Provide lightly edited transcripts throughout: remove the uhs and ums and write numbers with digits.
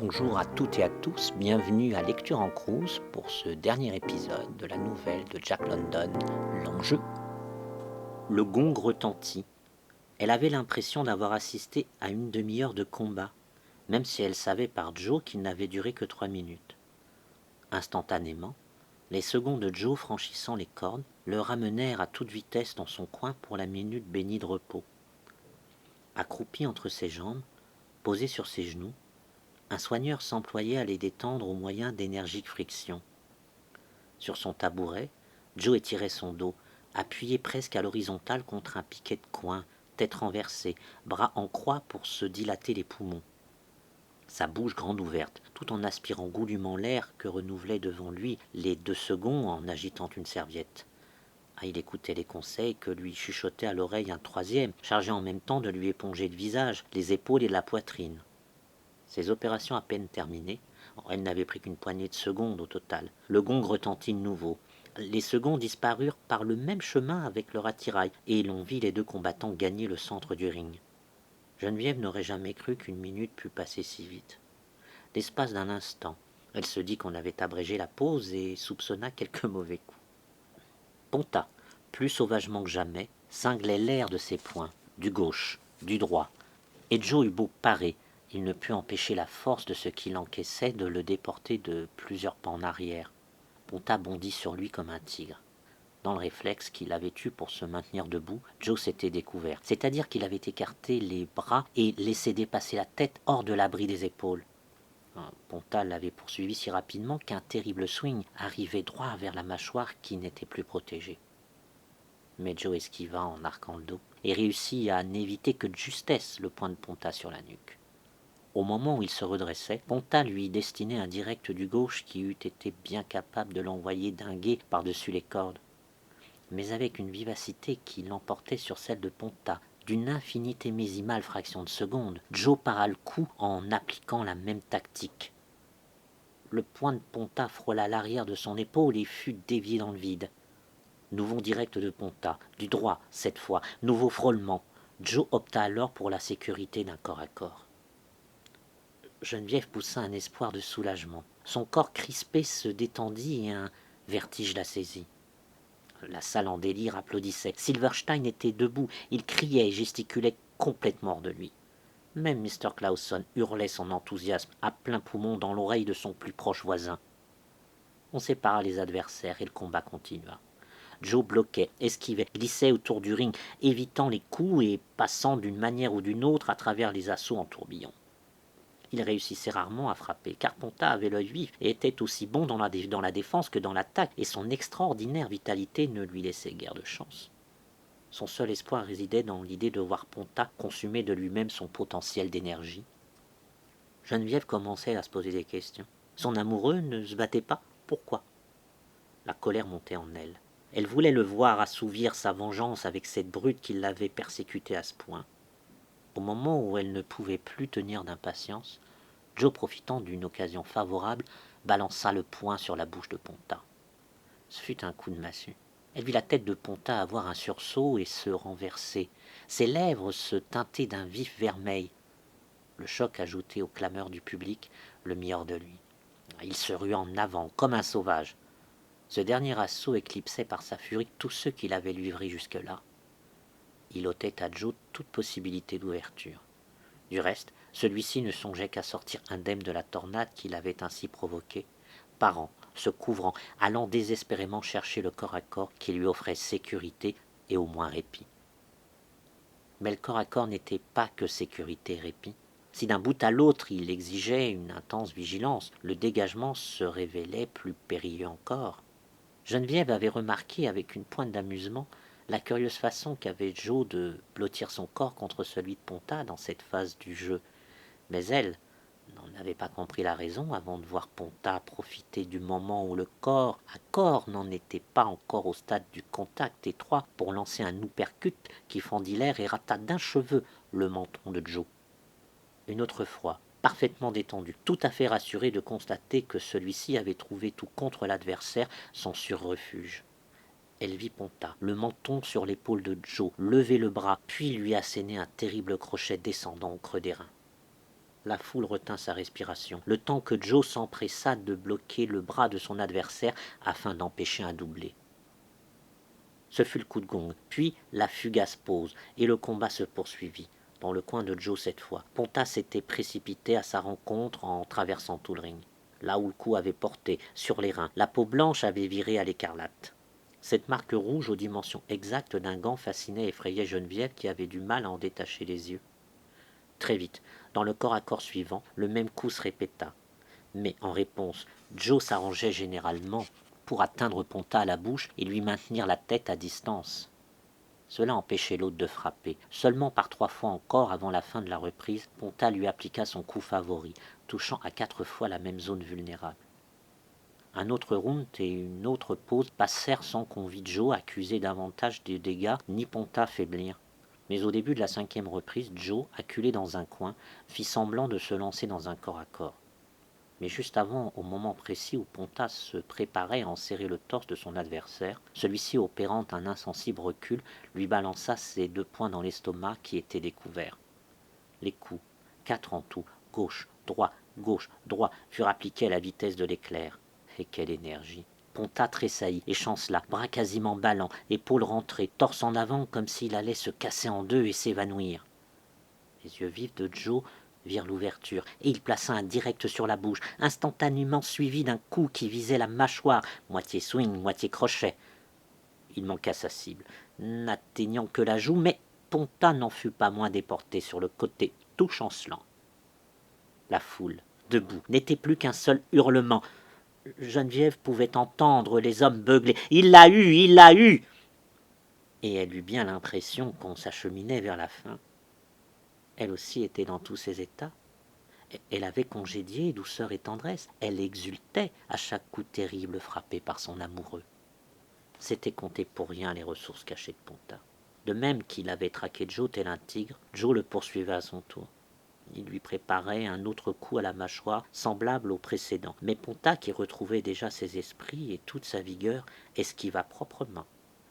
Bonjour à toutes et à tous, bienvenue à Lecture en Cruz pour ce dernier épisode de la nouvelle de Jack London, L'Enjeu. Le gong retentit. Elle avait l'impression d'avoir assisté à une demi-heure de combat, même si elle savait par Joe qu'il n'avait duré que 3 minutes. Instantanément, les secondes de Joe franchissant les cordes le ramenèrent à toute vitesse dans son coin pour la minute bénie de repos. Accroupi entre ses jambes, posé sur ses genoux, un soigneur s'employait à les détendre au moyen d'énergiques frictions. Sur son tabouret, Joe étirait son dos, appuyé presque à l'horizontale contre un piquet de coin, tête renversée, bras en croix pour se dilater les poumons. Sa bouche grande ouverte, tout en aspirant goulûment l'air que renouvelaient devant lui les 2 secondes en agitant une serviette. Il écoutait les conseils que lui chuchotait à l'oreille un troisième, chargé en même temps de lui éponger le visage, les épaules et la poitrine. Ces opérations à peine terminées, elle n'avait pris qu'une poignée de secondes au total. Le gong retentit de nouveau. Les secondes disparurent par le même chemin avec leur attirail, et l'on vit les 2 combattants gagner le centre du ring. Geneviève n'aurait jamais cru qu'une minute pût passer si vite. L'espace d'un instant, elle se dit qu'on avait abrégé la pause et soupçonna quelques mauvais coups. Ponta, plus sauvagement que jamais, cinglait l'air de ses poings, du gauche, du droit, et Joe eut beau parer, il ne put empêcher la force de ce qu'il encaissait de le déporter de plusieurs pas en arrière. Ponta bondit sur lui comme un tigre. Dans le réflexe qu'il avait eu pour se maintenir debout, Joe s'était découvert, c'est-à-dire qu'il avait écarté les bras et laissé dépasser la tête hors de l'abri des épaules. Ponta l'avait poursuivi si rapidement qu'un terrible swing arrivait droit vers la mâchoire qui n'était plus protégée. Mais Joe esquiva en arquant le dos et réussit à n'éviter que de justesse le point de Ponta sur la nuque. Au moment où il se redressait, Ponta lui destinait un direct du gauche qui eût été bien capable de l'envoyer dinguer par-dessus les cordes. Mais avec une vivacité qui l'emportait sur celle de Ponta, d'une infinitésimale fraction de seconde, Joe para le coup en appliquant la même tactique. Le poing de Ponta frôla l'arrière de son épaule et fut dévié dans le vide. Nouveau direct de Ponta, du droit cette fois, nouveau frôlement. Joe opta alors pour la sécurité d'un corps à corps. Geneviève poussa un espoir de soulagement. Son corps crispé se détendit et un vertige la saisit. La salle en délire applaudissait. Silverstein était debout. Il criait et gesticulait complètement hors de lui. Même Mr. Clauson hurlait son enthousiasme à plein poumon dans l'oreille de son plus proche voisin. On sépara les adversaires et le combat continua. Joe bloquait, esquivait, glissait autour du ring, évitant les coups et passant d'une manière ou d'une autre à travers les assauts en tourbillon. Il réussissait rarement à frapper, car Ponta avait l'œil vif et était aussi bon dans la défense que dans l'attaque, et son extraordinaire vitalité ne lui laissait guère de chance. Son seul espoir résidait dans l'idée de voir Ponta consumer de lui-même son potentiel d'énergie. Geneviève commençait à se poser des questions. Son amoureux ne se battait pas. Pourquoi? La colère montait en elle. Elle voulait le voir assouvir sa vengeance avec cette brute qui l'avait persécutée à ce point. Au moment où elle ne pouvait plus tenir d'impatience, Joe, profitant d'une occasion favorable, balança le poing sur la bouche de Ponta. Ce fut un coup de massue. Elle vit la tête de Ponta avoir un sursaut et se renverser. Ses lèvres se teintaient d'un vif vermeil. Le choc ajoutait aux clameurs du public le meilleur de lui. Il se rua en avant, comme un sauvage. Ce dernier assaut éclipsait par sa furie tous ceux qu'il avait livrés jusque-là. Il ôtait à Joe toute possibilité d'ouverture. Du reste, celui-ci ne songeait qu'à sortir indemne de la tornade qu'il avait ainsi provoquée, parant, se couvrant, allant désespérément chercher le corps à corps qui lui offrait sécurité et au moins répit. Mais le corps à corps n'était pas que sécurité et répit. Si d'un bout à l'autre il exigeait une intense vigilance, le dégagement se révélait plus périlleux encore. Geneviève avait remarqué avec une pointe d'amusement la curieuse façon qu'avait Joe de blottir son corps contre celui de Ponta dans cette phase du jeu. Mais elle n'en avait pas compris la raison avant de voir Ponta profiter du moment où le corps à corps n'en était pas encore au stade du contact étroit pour lancer un uppercut qui fendit l'air et rata d'un cheveu le menton de Joe. Une autre fois, parfaitement détendu, tout à fait rassuré de constater que celui-ci avait trouvé tout contre l'adversaire son sur-refuge. Elle vit Ponta, le menton sur l'épaule de Joe, lever le bras, puis lui asséner un terrible crochet descendant au creux des reins. La foule retint sa respiration, le temps que Joe s'empressa de bloquer le bras de son adversaire afin d'empêcher un doublé. Ce fut le coup de gong, puis la fugace pause, et le combat se poursuivit. Dans le coin de Joe cette fois, Ponta s'était précipité à sa rencontre en traversant tout le ring. Là où le coup avait porté, sur les reins, la peau blanche avait viré à l'écarlate. Cette marque rouge aux dimensions exactes d'un gant fascinait et effrayait Geneviève qui avait du mal à en détacher les yeux. Très vite, dans le corps à corps suivant, le même coup se répéta. Mais en réponse, Joe s'arrangeait généralement pour atteindre Ponta à la bouche et lui maintenir la tête à distance. Cela empêchait l'autre de frapper. Seulement par 3 fois encore avant la fin de la reprise, Ponta lui appliqua son coup favori, touchant à 4 fois la même zone vulnérable. Un autre round et une autre pause passèrent sans qu'on vît Joe accuser davantage de dégâts ni Ponta faiblir. Mais au début de la 5e reprise, Joe, acculé dans un coin, fit semblant de se lancer dans un corps à corps. Mais juste avant, au moment précis où Ponta se préparait à enserrer le torse de son adversaire, celui-ci, opérant un insensible recul, lui balança ses 2 poings dans l'estomac qui était découvert. Les coups, 4 en tout, gauche, droit, furent appliqués à la vitesse de l'éclair. Et quelle énergie! Ponta tressaillit et chancela, bras quasiment ballants, épaules rentrées, torse en avant comme s'il allait se casser en deux et s'évanouir. Les yeux vifs de Joe virent l'ouverture, et il plaça un direct sur la bouche, instantanément suivi d'un coup qui visait la mâchoire, moitié swing, moitié crochet. Il manqua sa cible, n'atteignant que la joue, mais Ponta n'en fut pas moins déporté sur le côté, tout chancelant. La foule, debout, n'était plus qu'un seul hurlement. Geneviève pouvait entendre les hommes beugler « Il l'a eu, il l'a eu !» Et elle eut bien l'impression qu'on s'acheminait vers la fin. Elle aussi était dans tous ses états. Elle avait congédié douceur et tendresse. Elle exultait à chaque coup terrible frappé par son amoureux. C'était compté pour rien les ressources cachées de Ponta. De même qu'il avait traqué Joe tel un tigre, Joe le poursuivait à son tour. Il lui préparait un autre coup à la mâchoire, semblable au précédent. Mais Ponta, qui retrouvait déjà ses esprits et toute sa vigueur, esquiva proprement.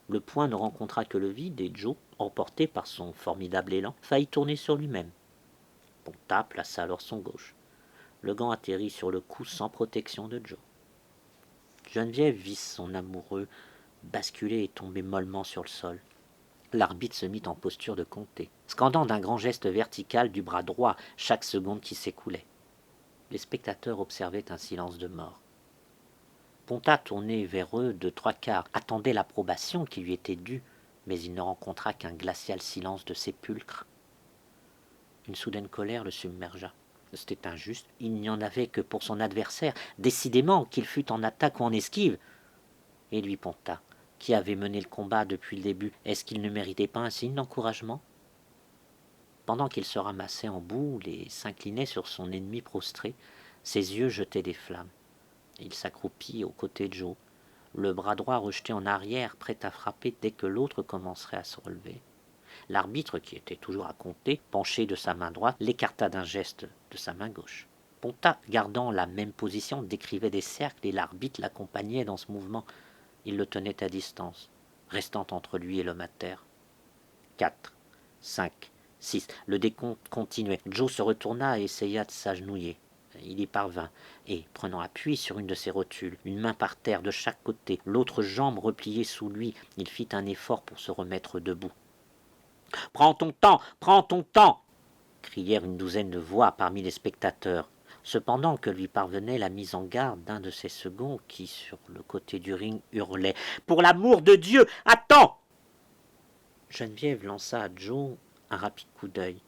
Le poing ne rencontra que le vide et Joe, emporté par son formidable élan, faillit tourner sur lui-même. Ponta plaça alors son gauche. Le gant atterrit sur le cou sans protection de Joe. Geneviève vit son amoureux basculer et tomber mollement sur le sol. L'arbitre se mit en posture de compter, scandant d'un grand geste vertical du bras droit chaque seconde qui s'écoulait. Les spectateurs observaient un silence de mort. Ponta, tourné vers eux de 3/4, attendait l'approbation qui lui était due, mais il ne rencontra qu'un glacial silence de sépulcre. Une soudaine colère le submergea. C'était injuste, il n'y en avait que pour son adversaire, décidément qu'il fût en attaque ou en esquive. Et lui, Ponta, qui avait mené le combat depuis le début, est-ce qu'il ne méritait pas un signe d'encouragement? Pendant qu'il se ramassait en boule et s'inclinait sur son ennemi prostré, ses yeux jetaient des flammes. Il s'accroupit aux côtés de Joe, le bras droit rejeté en arrière, prêt à frapper dès que l'autre commencerait à se relever. L'arbitre, qui était toujours à compter, penché de sa main droite, l'écarta d'un geste de sa main gauche. Ponta, gardant la même position, décrivait des cercles et l'arbitre l'accompagnait dans ce mouvement. Il le tenait à distance, restant entre lui et l'homme à terre. 4, 5, 6. Le décompte continuait. Joe se retourna et essaya de s'agenouiller. Il y parvint, et, prenant appui sur une de ses rotules, une main par terre de chaque côté, l'autre jambe repliée sous lui, il fit un effort pour se remettre debout. « Prends ton temps !» crièrent une douzaine de voix parmi les spectateurs, cependant que lui parvenait la mise en garde d'un de ses seconds qui, sur le côté du ring, hurlait « Pour l'amour de Dieu, attends !» Geneviève lança à Joe un rapide coup d'œil,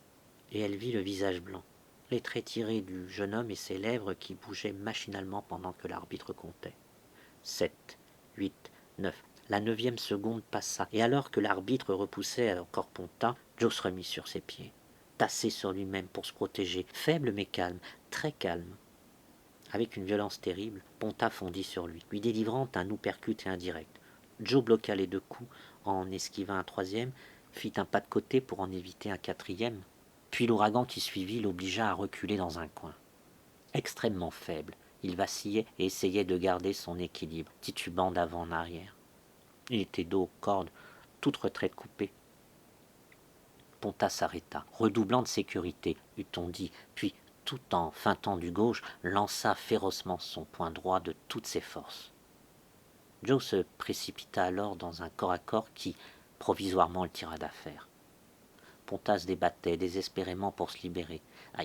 et elle vit le visage blanc, les traits tirés du jeune homme et ses lèvres qui bougeaient machinalement pendant que l'arbitre comptait. 7, 8, 9. La 9e seconde passa, et alors que l'arbitre repoussait encore Ponta, Joe se remit sur ses pieds, tassé sur lui-même pour se protéger, faible mais calme, très calme. Avec une violence terrible, Ponta fondit sur lui délivrant un uppercut et indirect. Joe bloqua les 2 coups, en esquivant un 3e, fit un pas de côté pour en éviter un 4e, puis l'ouragan qui suivit l'obligea à reculer dans un coin. Extrêmement faible, il vacillait et essayait de garder son équilibre, titubant d'avant en arrière. Il était dos aux cordes, toute retraite coupée. Ponta s'arrêta, redoublant de sécurité, eût-on dit, puis, tout en feintant du gauche, lança férocement son poing droit de toutes ses forces. Joe se précipita alors dans un corps-à-corps qui, provisoirement, le tira d'affaire. Ponta se débattait désespérément pour se libérer.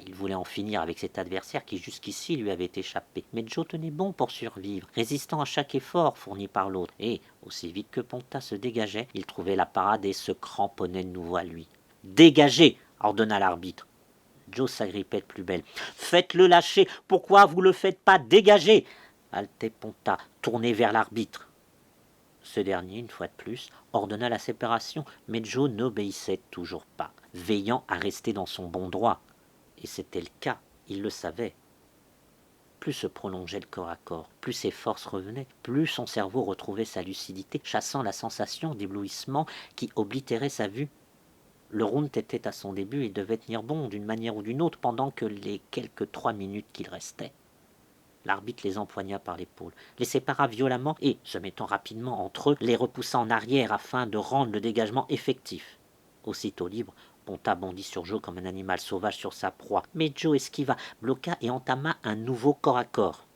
Il voulait en finir avec cet adversaire qui jusqu'ici lui avait échappé. Mais Joe tenait bon pour survivre, résistant à chaque effort fourni par l'autre. Et, aussi vite que Ponta se dégageait, il trouvait la parade et se cramponnait de nouveau à lui. « Dégagez !» ordonna l'arbitre. Joe s'agrippait de plus belle. « Faites-le lâcher. Pourquoi vous le faites pas dégager ?» haletait Ponta, tourné vers l'arbitre. Ce dernier, une fois de plus, ordonna la séparation, mais Joe n'obéissait toujours pas, veillant à rester dans son bon droit. Et c'était le cas, il le savait. Plus se prolongeait le corps à corps, plus ses forces revenaient, plus son cerveau retrouvait sa lucidité, chassant la sensation d'éblouissement qui oblitérait sa vue. Le round était à son début et devait tenir bon d'une manière ou d'une autre pendant que les quelques 3 minutes qu'il restait. L'arbitre les empoigna par l'épaule, les sépara violemment et, se mettant rapidement entre eux, les repoussa en arrière afin de rendre le dégagement effectif. Aussitôt libre, Ponta bondit sur Joe comme un animal sauvage sur sa proie, mais Joe esquiva, bloqua et entama un nouveau corps à corps.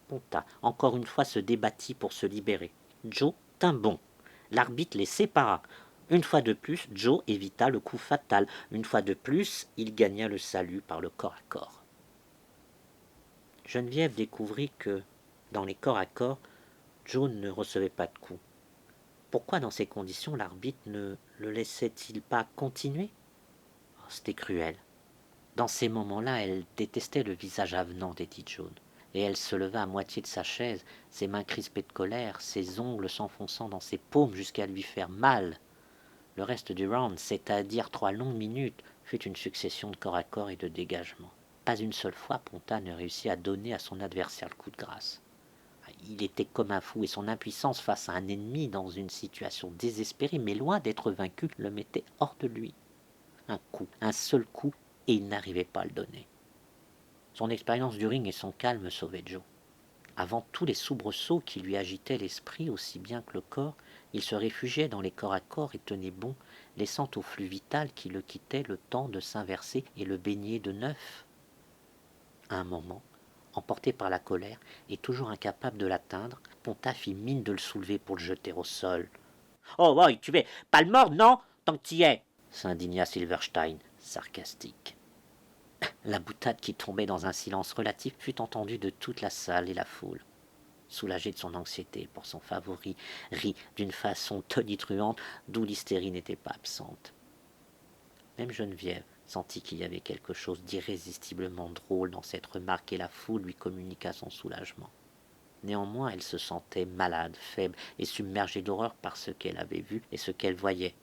Ponta, encore une fois, se débattit pour se libérer. Joe tint bon. L'arbitre les sépara. Une fois de plus, Joe évita le coup fatal. Une fois de plus, il gagna le salut par le corps à corps. Geneviève découvrit que, dans les corps à corps, Joe ne recevait pas de coups. Pourquoi, dans ces conditions, l'arbitre ne le laissait-il pas continuer ? C'était cruel. Dans ces moments-là, elle détestait le visage avenant d'Eddie Jones, et elle se leva à moitié de sa chaise, ses mains crispées de colère, ses ongles s'enfonçant dans ses paumes jusqu'à lui faire mal. Le reste du round, c'est-à-dire 3 longues minutes, fut une succession de corps à corps et de dégagements. Pas une seule fois Ponta ne réussit à donner à son adversaire le coup de grâce. Il était comme un fou et son impuissance face à un ennemi dans une situation désespérée, mais loin d'être vaincu, le mettait hors de lui. Un coup, un seul coup, et il n'arrivait pas à le donner. Son expérience du ring et son calme sauvaient Joe. Avant tous les soubresauts qui lui agitaient l'esprit aussi bien que le corps, il se réfugiait dans les corps à corps et tenait bon, laissant au flux vital qui le quittait le temps de s'inverser et le baigner de neuf. À un moment, emporté par la colère et toujours incapable de l'atteindre, Ponta fit mine de le soulever pour le jeter au sol. « Oh, ouais, tu es pas le mort, non, tant que t'y es !» s'indigna Silverstein, sarcastique. La boutade qui tombait dans un silence relatif fut entendue de toute la salle et la foule. Soulagé de son anxiété pour son favori, rit d'une façon tonitruante d'où l'hystérie n'était pas absente. Même Geneviève sentit qu'il y avait quelque chose d'irrésistiblement drôle dans cette remarque et la foule lui communiqua son soulagement. Néanmoins, elle se sentait malade, faible et submergée d'horreur par ce qu'elle avait vu et ce qu'elle voyait.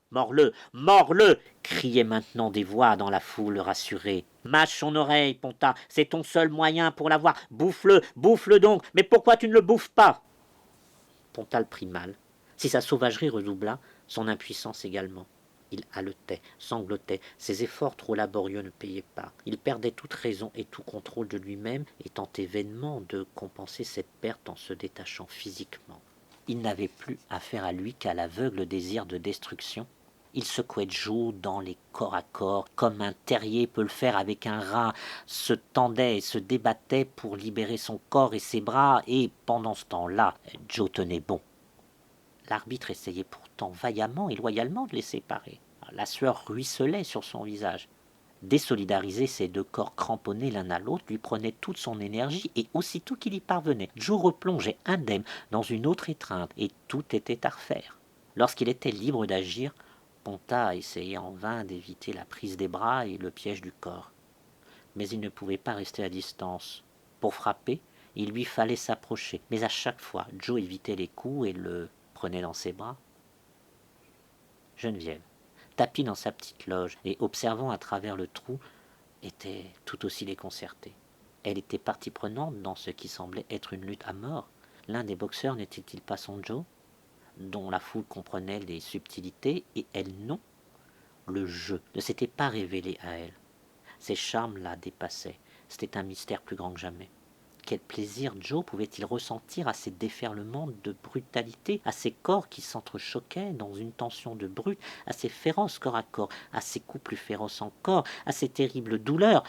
« Mords-le, mords-le » criaient maintenant des voix dans la foule rassurée. « Mâche son oreille, Ponta, c'est ton seul moyen pour l'avoir. Bouffe-le, bouffe-le donc, mais pourquoi tu ne le bouffes pas ?» Ponta le prit mal. Si sa sauvagerie redoubla, son impuissance également. Il haletait, sanglotait, ses efforts trop laborieux ne payaient pas. Il perdait toute raison et tout contrôle de lui-même et tentait vainement de compenser cette perte en se détachant physiquement. Il n'avait plus affaire à lui qu'à l'aveugle désir de destruction. Il secouait Joe dans les corps à corps, comme un terrier peut le faire avec un rat, se tendait et se débattait pour libérer son corps et ses bras, et pendant ce temps-là, Joe tenait bon. L'arbitre essayait pourtant vaillamment et loyalement de les séparer. La sueur ruisselait sur son visage. Désolidariser ces 2 corps cramponnés l'un à l'autre lui prenait toute son énergie et aussitôt qu'il y parvenait, Joe replongeait indemne dans une autre étreinte et tout était à refaire. Lorsqu'il était libre d'agir, Ponta essayait en vain d'éviter la prise des bras et le piège du corps. Mais il ne pouvait pas rester à distance. Pour frapper, il lui fallait s'approcher, mais à chaque fois, Joe évitait les coups et le prenait dans ses bras. Geneviève, tapie dans sa petite loge et observant à travers le trou, était tout aussi déconcertée. Elle était partie prenante dans ce qui semblait être une lutte à mort. L'un des boxeurs n'était-il pas son Joe, dont la foule comprenait les subtilités et elle non? Le jeu ne s'était pas révélé à elle. Ses charmes la dépassaient. C'était un mystère plus grand que jamais. Quel plaisir Joe pouvait-il ressentir à ces déferlements de brutalité, à ces corps qui s'entrechoquaient dans une tension de brute, à ces féroces corps à corps, à ces coups plus féroces encore, à ces terribles douleurs.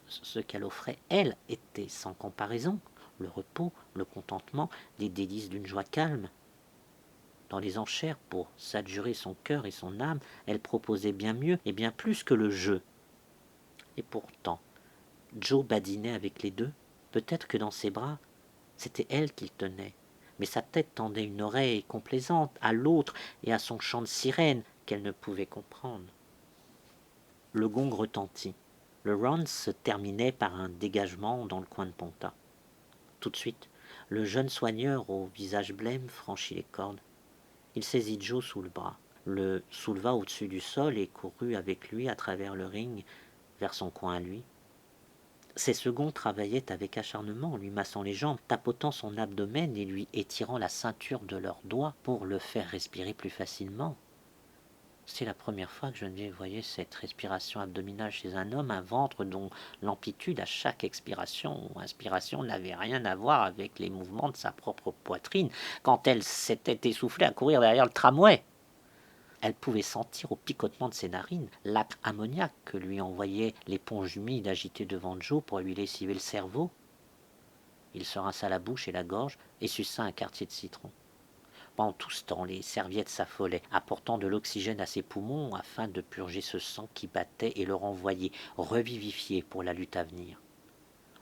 Ce qu'elle offrait, elle, était sans comparaison le repos, le contentement, les délices d'une joie calme. Dans les enchères, pour s'adjurer son cœur et son âme, elle proposait bien mieux et bien plus que le jeu. Et pourtant, Joe badinait avec les deux. Peut-être que dans ses bras, c'était elle qu'il tenait. Mais sa tête tendait une oreille complaisante à l'autre et à son chant de sirène qu'elle ne pouvait comprendre. Le gong retentit. Le round se terminait par un dégagement dans le coin de Ponta. Tout de suite, le jeune soigneur au visage blême franchit les cordes. Il saisit Joe sous le bras, le souleva au-dessus du sol et courut avec lui à travers le ring vers son coin à lui. Ses seconds travaillaient avec acharnement, lui massant les jambes, tapotant son abdomen et lui étirant la ceinture de leurs doigts pour le faire respirer plus facilement. C'est la première fois que Geneviève voyait cette respiration abdominale chez un homme, un ventre dont l'amplitude à chaque expiration ou inspiration n'avait rien à voir avec les mouvements de sa propre poitrine quand elle s'était essoufflée à courir derrière le tramway. Elle pouvait sentir au picotement de ses narines l'âpre ammoniaque que lui envoyait l'éponge humide agitée devant Joe pour lui lessiver le cerveau. Il se rinça la bouche et la gorge et suça un quartier de citron. Pendant tout ce temps, les serviettes s'affolaient, apportant de l'oxygène à ses poumons afin de purger ce sang qui battait et le renvoyer, revivifié pour la lutte à venir.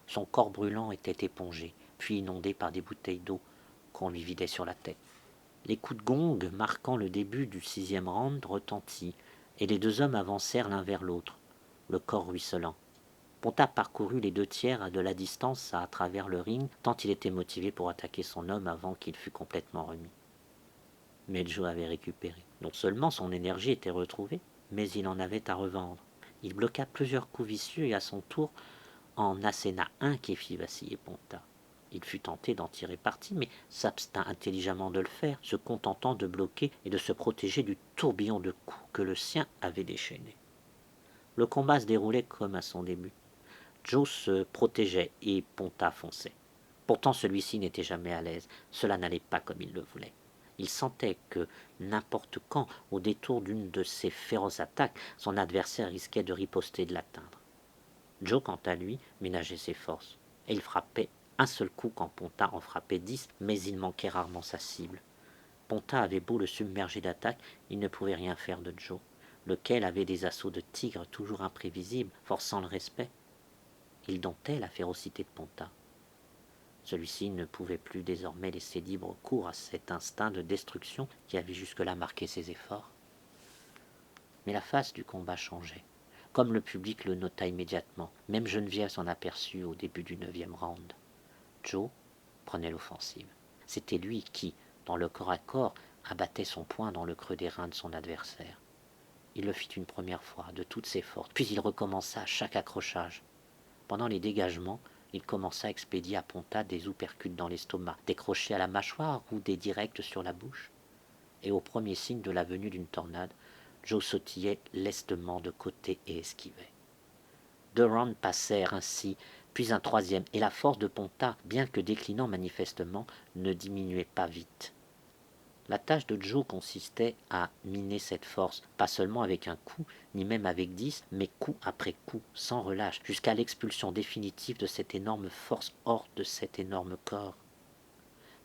Son corps brûlant était épongé, puis inondé par des bouteilles d'eau qu'on lui vidait sur la tête. Les coups de gong marquant le début du 6e round retentit, et les deux hommes avancèrent l'un vers l'autre, le corps ruisselant. Ponta parcourut les 2/3 de la distance à travers le ring, tant il était motivé pour attaquer son homme avant qu'il fût complètement remis. Mais Joe avait récupéré. Non seulement son énergie était retrouvée, mais il en avait à revendre. Il bloqua plusieurs coups vicieux et à son tour en asséna un qui fit vaciller Ponta. Il fut tenté d'en tirer parti, mais s'abstint intelligemment de le faire, se contentant de bloquer et de se protéger du tourbillon de coups que le sien avait déchaîné. Le combat se déroulait comme à son début. Joe se protégeait et Ponta fonçait. Pourtant celui-ci n'était jamais à l'aise, cela n'allait pas comme il le voulait. Il sentait que, n'importe quand, au détour d'une de ces féroces attaques, son adversaire risquait de riposter et de l'atteindre. Joe, quant à lui, ménageait ses forces, et il frappait un seul coup quand Ponta en frappait 10, mais il manquait rarement sa cible. Ponta avait beau le submerger d'attaques, il ne pouvait rien faire de Joe, lequel avait des assauts de tigre toujours imprévisibles, forçant le respect. Il domptait la férocité de Ponta. Celui-ci ne pouvait plus désormais laisser libre cours à cet instinct de destruction qui avait jusque-là marqué ses efforts. Mais la face du combat changeait. Comme le public le nota immédiatement, même Geneviève s'en aperçut au début du 9e round. Joe prenait l'offensive. C'était lui qui, dans le corps à corps, abattait son poing dans le creux des reins de son adversaire. Il le fit une première fois, de toutes ses forces, puis il recommença à chaque accrochage. Pendant les dégagements, il commença à expédier à Ponta des uppercuts dans l'estomac, des crochets à la mâchoire ou des directs sur la bouche. Et au premier signe de la venue d'une tornade, Joe sautillait lestement de côté et esquivait. 2 rounds passèrent ainsi, puis un 3e, et la force de Ponta, bien que déclinant manifestement, ne diminuait pas vite. La tâche de Joe consistait à miner cette force, pas seulement avec un coup, ni même avec 10, mais coup après coup, sans relâche, jusqu'à l'expulsion définitive de cette énorme force hors de cet énorme corps.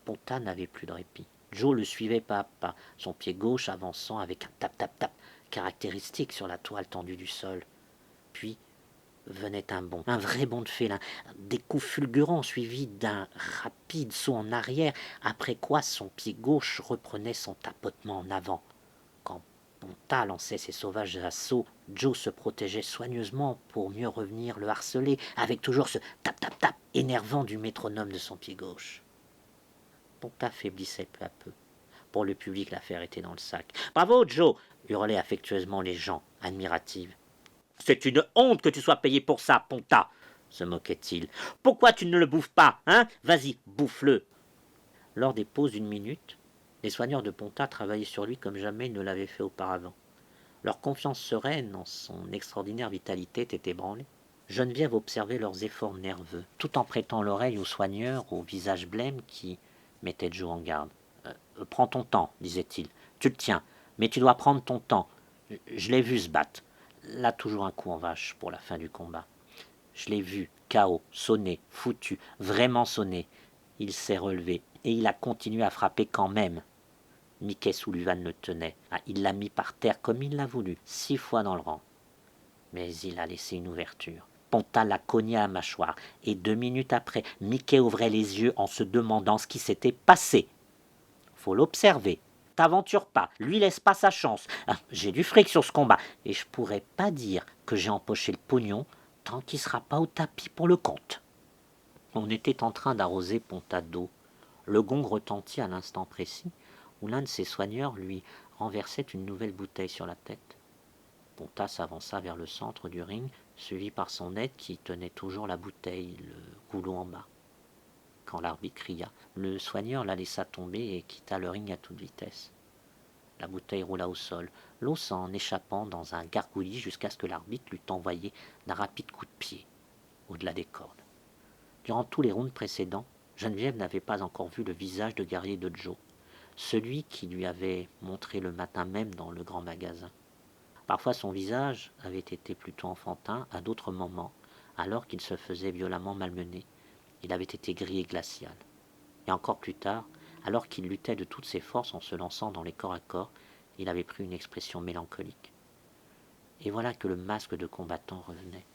Ponta n'avait plus de répit. Joe le suivait pas à pas, son pied gauche avançant avec un tap-tap-tap caractéristique sur la toile tendue du sol. Puis venait un bond, un vrai bond de félin, des coups fulgurants suivis d'un rapide saut en arrière, après quoi son pied gauche reprenait son tapotement en avant. Quand Ponta lançait ses sauvages assauts, Joe se protégeait soigneusement pour mieux revenir le harceler, avec toujours ce tap-tap-tap énervant du métronome de son pied gauche. Ponta faiblissait peu à peu. Pour le public, l'affaire était dans le sac. « Bravo, Joe !» hurlaient affectueusement les gens, admiratifs. « C'est une honte que tu sois payé pour ça, Ponta !» se moquait-il. « Pourquoi tu ne le bouffes pas, hein? Vas-y, bouffe-le !» Lors des pauses d'une minute, les soigneurs de Ponta travaillaient sur lui comme jamais ils ne l'avaient fait auparavant. Leur confiance sereine en son extraordinaire vitalité était ébranlée. Geneviève observait leurs efforts nerveux, tout en prêtant l'oreille aux soigneurs au visage blême qui mettaient Joe en garde. Prends ton temps, disait-il. Tu le tiens, mais tu dois prendre ton temps. Je l'ai vu se battre. Là, toujours un coup en vache pour la fin du combat. Je l'ai vu, KO, sonné, foutu, vraiment sonné. Il s'est relevé et il a continué à frapper quand même. Mickey Sullivan le tenait. Ah, il l'a mis par terre comme il l'a voulu, 6 fois dans le rang. Mais il a laissé une ouverture. Ponta l'a cogné à la mâchoire, et 2 minutes après, Mickey ouvrait les yeux en se demandant ce qui s'était passé. Faut l'observer. T'aventures pas, lui laisse pas sa chance. Ah, j'ai du fric sur ce combat, et je pourrais pas dire que j'ai empoché le pognon tant qu'il sera pas au tapis pour le compte. On était en train d'arroser Ponta d'eau. Le gong retentit à l'instant précis où l'un de ses soigneurs lui renversait une nouvelle bouteille sur la tête. Ponta s'avança vers le centre du ring, suivi par son aide qui tenait toujours la bouteille, le goulot en bas. Quand l'arbitre cria, le soigneur la laissa tomber et quitta le ring à toute vitesse. La bouteille roula au sol, l'eau s'en échappant dans un gargouillis jusqu'à ce que l'arbitre l'eût envoyé d'un rapide coup de pied au-delà des cordes. Durant tous les rounds précédents, Geneviève n'avait pas encore vu le visage de guerrier de Joe, celui qui lui avait montré le matin même dans le grand magasin. Parfois son visage avait été plutôt enfantin, à d'autres moments, alors qu'il se faisait violemment malmener, il avait été gris et glacial. Et encore plus tard, alors qu'il luttait de toutes ses forces en se lançant dans les corps à corps, il avait pris une expression mélancolique. Et voilà que le masque de combattant revenait,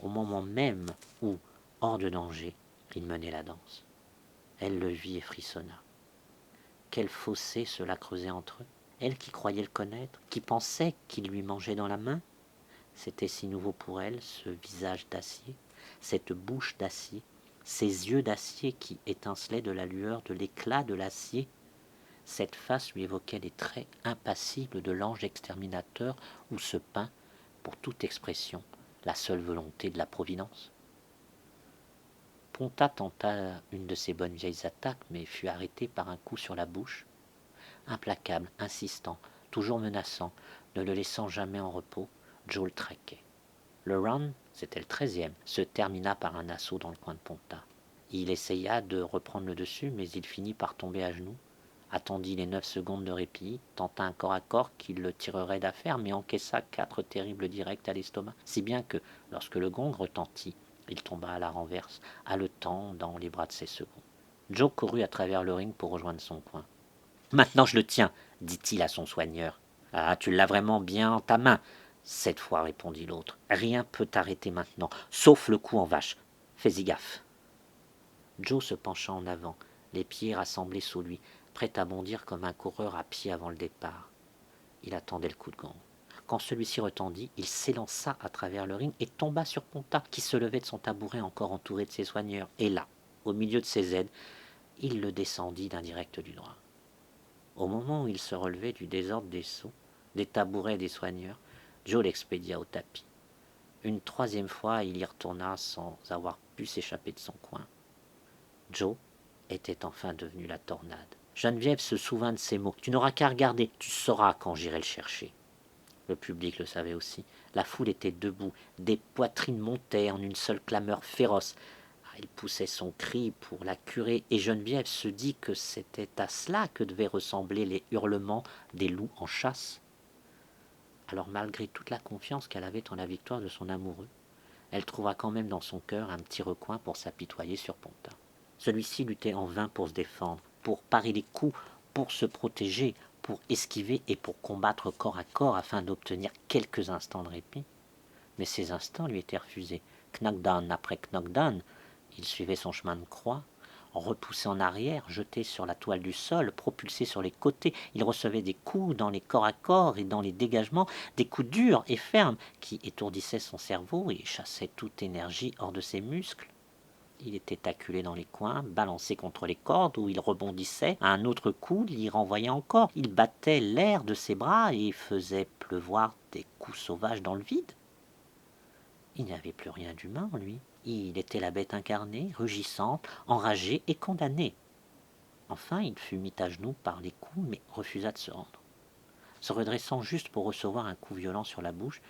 au moment même où, hors de danger, il menait la danse. Elle le vit et frissonna. Quel fossé cela creusait entre eux. Elle qui croyait le connaître, qui pensait qu'il lui mangeait dans la main. C'était si nouveau pour elle, ce visage d'acier, cette bouche d'acier, ces yeux d'acier qui étincelaient de la lueur, de l'éclat de l'acier. Cette face lui évoquait les traits impassibles de l'ange exterminateur où se peint, pour toute expression, la seule volonté de la Providence. Ponta tenta une de ses bonnes vieilles attaques, mais fut arrêté par un coup sur la bouche. Implacable, insistant, toujours menaçant, ne le laissant jamais en repos, Joe le traquait. Le round, c'était le 13e, se termina par un assaut dans le coin de Ponta. Il essaya de reprendre le dessus, mais il finit par tomber à genoux, attendit les 9 secondes de répit, tenta un corps à corps qui le tirerait d'affaire, mais encaissa 4 terribles directs à l'estomac, si bien que, lorsque le gong retentit, il tomba à la renverse, haletant dans les bras de ses seconds. Joe courut à travers le ring pour rejoindre son coin. « Maintenant je le tiens, dit-il à son soigneur. « Ah, tu l'as vraiment bien en ta main. » Cette fois, répondit l'autre. « Rien peut t'arrêter maintenant, sauf le coup en vache. Fais-y gaffe. » Joe se pencha en avant, les pieds rassemblés sous lui, prêt à bondir comme un coureur à pied avant le départ. Il attendait le coup de gong. Quand celui-ci retendit, il s'élança à travers le ring et tomba sur Ponta, qui se levait de son tabouret encore entouré de ses soigneurs. Et là, au milieu de ses aides, il le descendit d'un direct du droit. Au moment où il se relevait du désordre des seaux, des tabourets et des soigneurs, Joe l'expédia au tapis. Une 3e fois, il y retourna sans avoir pu s'échapper de son coin. Joe était enfin devenu la tornade. Geneviève se souvint de ces mots. « Tu n'auras qu'à regarder, tu sauras quand j'irai le chercher. » Le public le savait aussi. La foule était debout, des poitrines montaient en une seule clameur féroce. Il poussait son cri pour la curer, et Geneviève se dit que c'était à cela que devaient ressembler les hurlements des loups en chasse. Alors, malgré toute la confiance qu'elle avait en la victoire de son amoureux, elle trouva quand même dans son cœur un petit recoin pour s'apitoyer sur Ponta. Celui-ci luttait en vain pour se défendre, pour parer les coups, pour se protéger, pour esquiver et pour combattre corps à corps afin d'obtenir quelques instants de répit. Mais ces instants lui étaient refusés. Knockdown après knockdown, il suivait son chemin de croix, repoussé en arrière, jeté sur la toile du sol, propulsé sur les côtés. Il recevait des coups dans les corps à corps et dans les dégagements, des coups durs et fermes qui étourdissaient son cerveau et chassaient toute énergie hors de ses muscles. Il était acculé dans les coins, balancé contre les cordes où il rebondissait. À un autre coup, l'y renvoyait encore. Il battait l'air de ses bras et faisait pleuvoir des coups sauvages dans le vide. Il n'y avait plus rien d'humain en lui. Il était la bête incarnée, rugissante, enragée et condamnée. Enfin, il fut mis à genoux par les coups, mais refusa de se rendre, se redressant juste pour recevoir un coup violent sur la bouche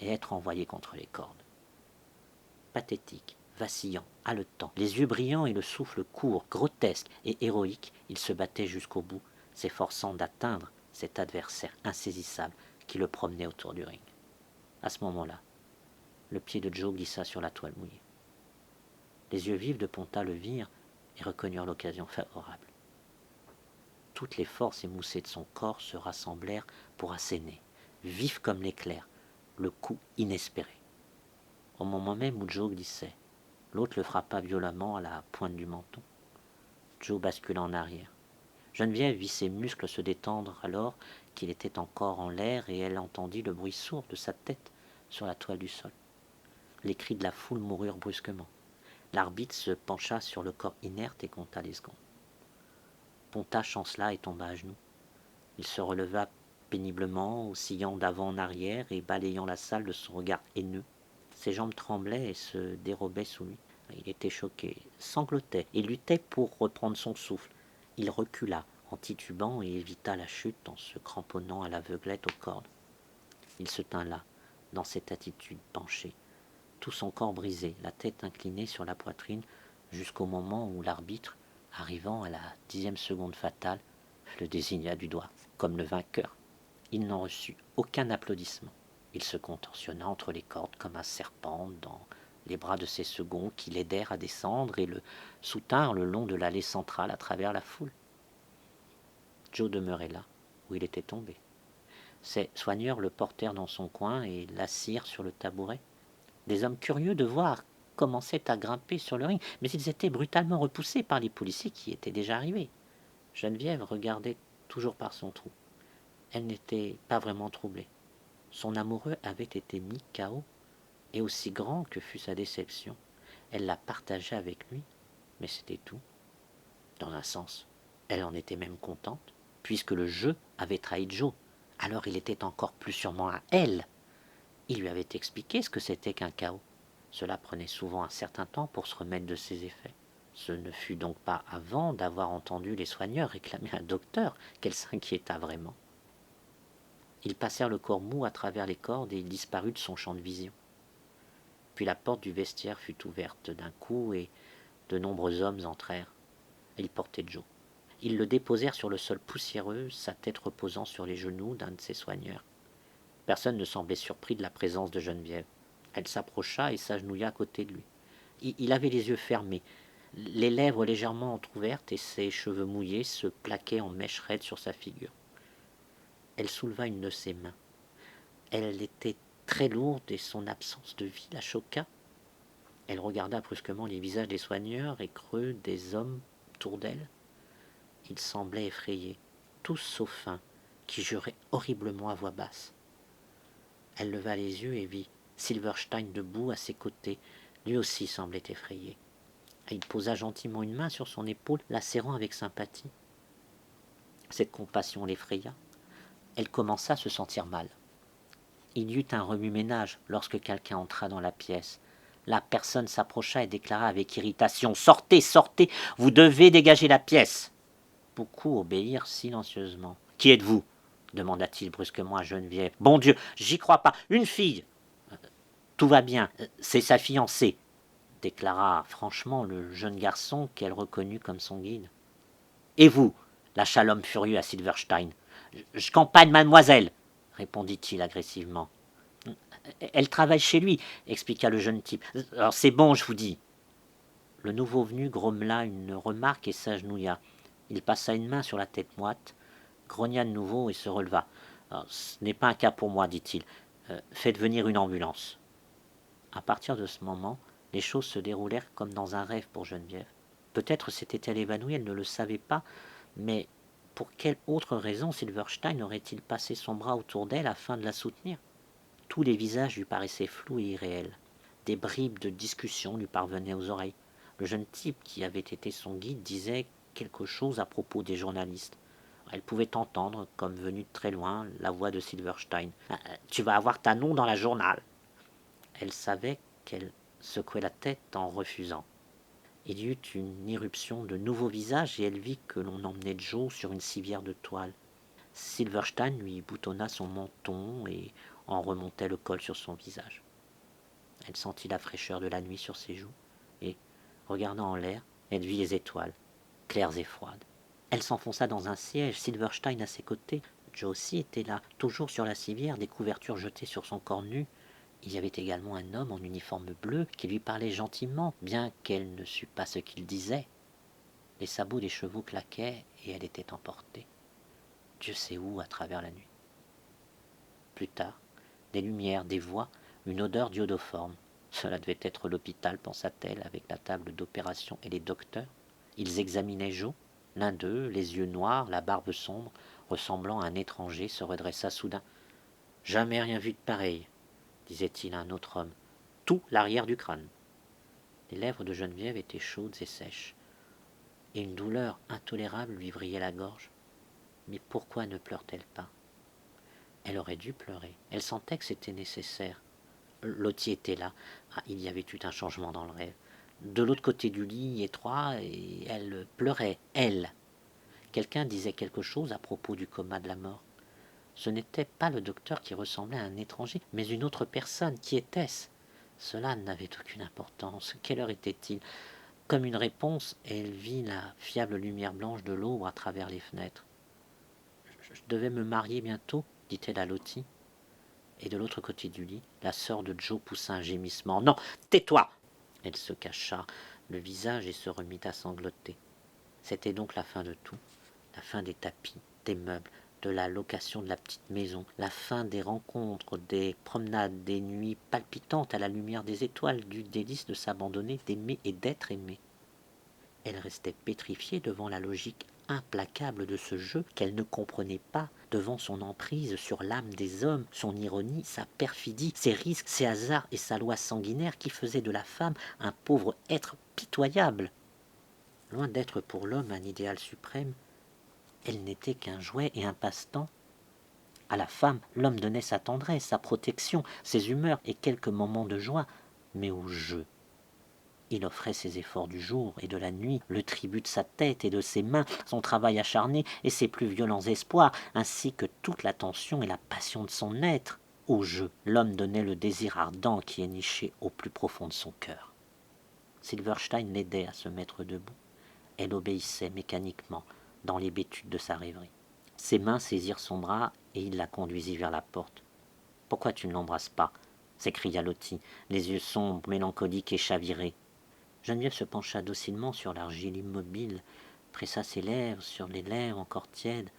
et être envoyé contre les cordes. Pathétique, vacillant, haletant, les yeux brillants et le souffle court, grotesque et héroïque, il se battait jusqu'au bout, s'efforçant d'atteindre cet adversaire insaisissable qui le promenait autour du ring. À ce moment-là, Le pied de Joe glissa sur la toile mouillée. Les yeux vifs de Ponta le virent et reconnurent l'occasion favorable. Toutes les forces émoussées de son corps se rassemblèrent pour asséner, vif comme l'éclair, le coup inespéré. Au moment même où Joe glissait, l'autre le frappa violemment à la pointe du menton. Joe bascula en arrière. Geneviève vit ses muscles se détendre alors qu'il était encore en l'air et elle entendit le bruit sourd de sa tête sur la toile du sol. Les cris de la foule moururent brusquement. L'arbitre se pencha sur le corps inerte et compta les secondes. Ponta chancela et tomba à genoux. Il se releva péniblement, oscillant d'avant en arrière et balayant la salle de son regard haineux. Ses jambes tremblaient et se dérobaient sous lui. Il était choqué, sanglotait et luttait pour reprendre son souffle. Il recula en titubant et évita la chute en se cramponnant à l'aveuglette aux cordes. Il se tint là, dans cette attitude penchée, tout son corps brisé, la tête inclinée sur la poitrine, jusqu'au moment où l'arbitre, arrivant à la 10e seconde fatale, le désigna du doigt, comme le vainqueur. Il n'en reçut aucun applaudissement. Il se contorsionna entre les cordes comme un serpent dans les bras de ses seconds qui l'aidèrent à descendre et le soutinrent le long de l'allée centrale à travers la foule. Joe demeurait là, où il était tombé. Ses soigneurs le portèrent dans son coin et l'assirent sur le tabouret. Des hommes curieux de voir commençaient à grimper sur le ring, mais ils étaient brutalement repoussés par les policiers qui étaient déjà arrivés. Geneviève regardait toujours par son trou. Elle n'était pas vraiment troublée. Son amoureux avait été mis KO, et aussi grand que fût sa déception, elle la partageait avec lui, mais c'était tout. Dans un sens, elle en était même contente, puisque le jeu avait trahi Joe. Alors il était encore plus sûrement à elle. Il lui avait expliqué ce que c'était qu'un KO. Cela prenait souvent un certain temps pour se remettre de ses effets. Ce ne fut donc pas avant d'avoir entendu les soigneurs réclamer un docteur qu'elle s'inquiéta vraiment. Ils passèrent le corps mou à travers les cordes et il disparut de son champ de vision. Puis la porte du vestiaire fut ouverte d'un coup et de nombreux hommes entrèrent. Ils portaient Joe. Ils le déposèrent sur le sol poussiéreux, sa tête reposant sur les genoux d'un de ses soigneurs. Personne ne semblait surpris de la présence de Geneviève. Elle s'approcha et s'agenouilla à côté de lui. Il avait les yeux fermés, les lèvres légèrement entr'ouvertes et ses cheveux mouillés se plaquaient en mèches raides sur sa figure. Elle souleva une de ses mains. Elle était très lourde et son absence de vie la choqua. Elle regarda brusquement les visages des soigneurs et creux des hommes autour d'elle. Ils semblaient effrayés, tous sauf un, qui jurait horriblement à voix basse. Elle leva les yeux et vit Silverstein debout à ses côtés. Lui aussi semblait effrayé. Il posa gentiment une main sur son épaule, la serrant avec sympathie. Cette compassion l'effraya. Elle commença à se sentir mal. Il y eut un remue-ménage lorsque quelqu'un entra dans la pièce. La personne s'approcha et déclara avec irritation « Sortez, sortez, vous devez dégager la pièce !» Beaucoup obéirent silencieusement. « Qui êtes-vous » demanda-t-il brusquement à Geneviève. « Bon Dieu, j'y crois pas, une fille !»« Tout va bien, c'est sa fiancée » déclara franchement le jeune garçon qu'elle reconnut comme son guide. « Et vous » lâcha l'homme furieux à Silverstein. « Je campagne, mademoiselle » répondit-il agressivement. « Elle travaille chez lui » expliqua le jeune type. « Alors c'est bon, je vous dis. » Le nouveau venu grommela une remarque et s'agenouilla. Il passa une main sur la tête moite, grogna de nouveau et se releva. « Ce n'est pas un cas pour moi, dit-il. Faites venir une ambulance. » À partir de ce moment, les choses se déroulèrent comme dans un rêve pour Geneviève. Peut-être s'était-elle évanouie, elle ne le savait pas, mais pour quelle autre raison Silverstein aurait-il passé son bras autour d'elle afin de la soutenir? Tous les visages lui paraissaient flous et irréels. Des bribes de discussion lui parvenaient aux oreilles. Le jeune type qui avait été son guide disait quelque chose à propos des journalistes. Elle pouvait entendre, comme venue de très loin, la voix de Silverstein. « Tu vas avoir ta nom dans la journal !» Elle savait qu'elle secouait la tête en refusant. Il y eut une irruption de nouveaux visages et elle vit que l'on emmenait Joe sur une civière de toile. Silverstein lui boutonna son menton et en remontait le col sur son visage. Elle sentit la fraîcheur de la nuit sur ses joues et, regardant en l'air, elle vit les étoiles, claires et froides. Elle s'enfonça dans un siège, Silverstein à ses côtés. Joe aussi était là, toujours sur la civière, des couvertures jetées sur son corps nu. Il y avait également un homme en uniforme bleu qui lui parlait gentiment, bien qu'elle ne sût pas ce qu'il disait. Les sabots des chevaux claquaient et elle était emportée. Dieu sait où à travers la nuit. Plus tard, des lumières, des voix, une odeur d'iodoforme. Cela devait être l'hôpital, pensa-t-elle, avec la table d'opération et les docteurs. Ils examinaient Joe. L'un d'eux, les yeux noirs, la barbe sombre, ressemblant à un étranger, se redressa soudain. « Jamais rien vu de pareil, disait-il à un autre homme. Tout l'arrière du crâne. Les lèvres de Geneviève étaient chaudes et sèches, et une douleur intolérable lui vrillait la gorge. Mais pourquoi ne pleure-t-elle pas? Elle aurait dû pleurer. Elle sentait que c'était nécessaire. Lottie était là. Ah, il y avait eu un changement dans le rêve. De l'autre côté du lit étroit, et elle pleurait, elle. Quelqu'un disait quelque chose à propos du coma de la mort. Ce n'était pas le docteur qui ressemblait à un étranger, mais une autre personne. Qui était-ce? Cela n'avait aucune importance. Quelle heure était-il? Comme une réponse, elle vit la fiable lumière blanche de l'aube à travers les fenêtres. Je devais me marier bientôt, dit-elle à Lottie. Et de l'autre côté du lit, la sœur de Joe poussa un gémissement. « Non, tais-toi !» Elle se cacha le visage et se remit à sangloter. C'était donc la fin de tout, la fin des tapis, des meubles, de la location de la petite maison, la fin des rencontres, des promenades, des nuits palpitantes à la lumière des étoiles, du délice de s'abandonner, d'aimer et d'être aimée. Elle restait pétrifiée devant la logique implacable de ce jeu qu'elle ne comprenait pas, devant son emprise sur l'âme des hommes, son ironie, sa perfidie, ses risques, ses hasards et sa loi sanguinaire qui faisait de la femme un pauvre être pitoyable. Loin d'être pour l'homme un idéal suprême, elle n'était qu'un jouet et un passe-temps. À la femme, l'homme donnait sa tendresse, sa protection, ses humeurs et quelques moments de joie, mais au jeu. Il offrait ses efforts du jour et de la nuit, le tribut de sa tête et de ses mains, son travail acharné et ses plus violents espoirs, ainsi que toute l'attention et la passion de son être. Au jeu, l'homme donnait le désir ardent qui est niché au plus profond de son cœur. Silverstein l'aidait à se mettre debout. Elle obéissait mécaniquement dans l'hébétude de sa rêverie. Ses mains saisirent son bras et il la conduisit vers la porte. « Pourquoi tu ne l'embrasses pas ?» s'écria Lottie, les yeux sombres, mélancoliques et chavirés. Geneviève se pencha docilement sur l'argile immobile, pressa ses lèvres sur les lèvres encore tièdes.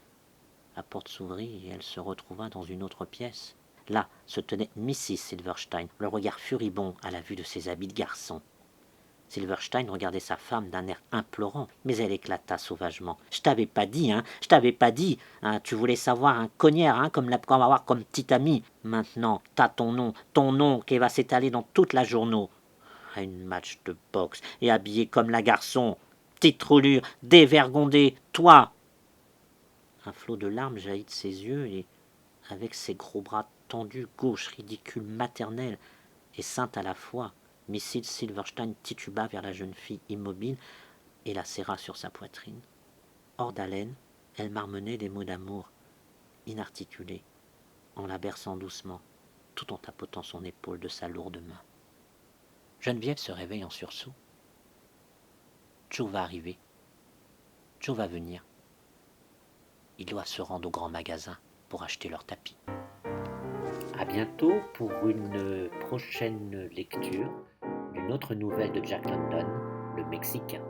La porte s'ouvrit et elle se retrouva dans une autre pièce. Là se tenait Mrs. Silverstein, le regard furibond à la vue de ses habits de garçon. Silverstein regardait sa femme d'un air implorant, mais elle éclata sauvagement. « Je t'avais pas dit, hein, je t'avais pas dit, hein, tu voulais savoir un cognard, hein, comme avoir comme petit ami. Maintenant, t'as ton nom qui va s'étaler dans toute la journaux. À une match de boxe, et habillé comme la garçon. Petite roulure, dévergondée, toi !» Un flot de larmes jaillit de ses yeux, et avec ses gros bras tendus, gauche, ridicule, maternelle et sainte à la fois, Mrs. Silverstein tituba vers la jeune fille immobile et la serra sur sa poitrine. Hors d'haleine, elle marmonnait des mots d'amour, inarticulés, en la berçant doucement, tout en tapotant son épaule de sa lourde main. Geneviève se réveille en sursaut. Joe va arriver. Joe va venir. Ils doivent se rendre au grand magasin pour acheter leur tapis. À bientôt pour une prochaine lecture d'une autre nouvelle de Jack London, le Mexicain.